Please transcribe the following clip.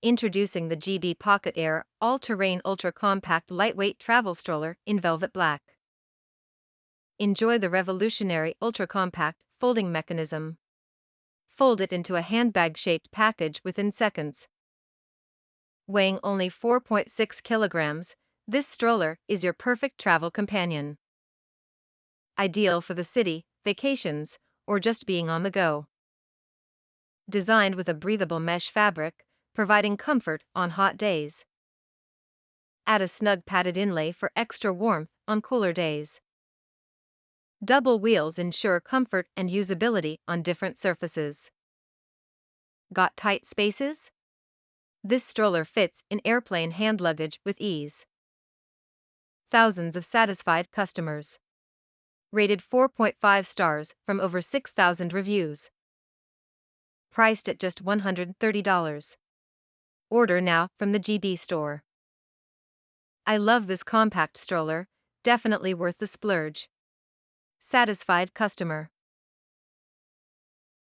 Introducing the GB Pockit Air all-terrain ultra-compact lightweight travel stroller in velvet black. Enjoy the revolutionary ultra-compact folding mechanism. Fold it into a handbag-shaped package within seconds. Weighing only 4.6 kilograms, this stroller is your perfect travel companion. Ideal for the city, vacations, or just being on the go. Designed with a breathable mesh fabric, providing comfort on hot days. Add a snug padded inlay for extra warmth on cooler days. Double wheels ensure comfort and usability on different surfaces. Got tight spaces? This stroller fits in airplane hand luggage with ease. Thousands of satisfied customers. Rated 4.5 stars from over 6,000 reviews. Priced at just $130. Order now from the GB store. I love this compact stroller, definitely worth the splurge. Satisfied customer.